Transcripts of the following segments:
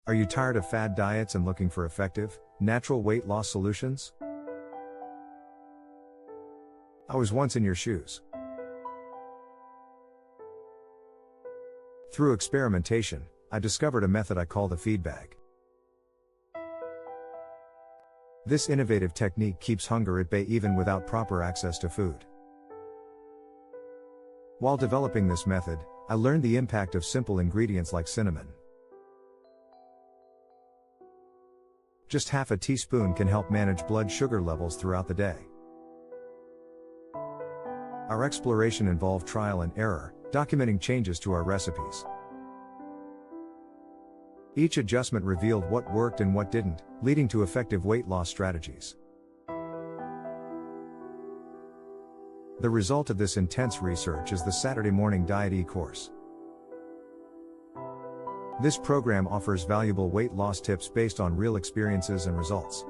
Are you tired of fad diets and looking for effective, natural weight loss solutions? I was once in your shoes. Through experimentation, I discovered a method I call the feed bag. This innovative technique keeps hunger at bay even without proper access to food. While developing this method, I learned the impact of simple ingredients like cinnamon. Just half a teaspoon can help manage blood sugar levels throughout the day. Our exploration involved trial and error, documenting changes to our recipes. Each adjustment revealed what worked and what didn't, leading to effective weight loss strategies. The result of this intense research is the Saturday Morning Diet eCourse. This program offers valuable weight loss tips based on real experiences and results.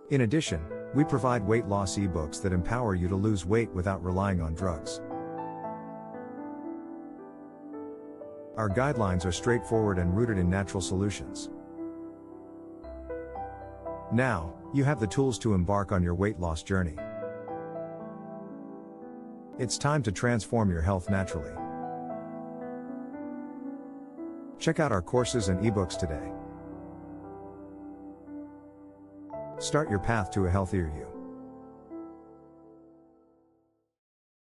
In addition, we provide weight loss eBooks that empower you to lose weight without relying on drugs. Our guidelines are straightforward and rooted in natural solutions. Now, you have the tools to embark on your weight loss journey. It's time to transform your health naturally. Check out our courses and eBooks today. Start your path to a healthier you.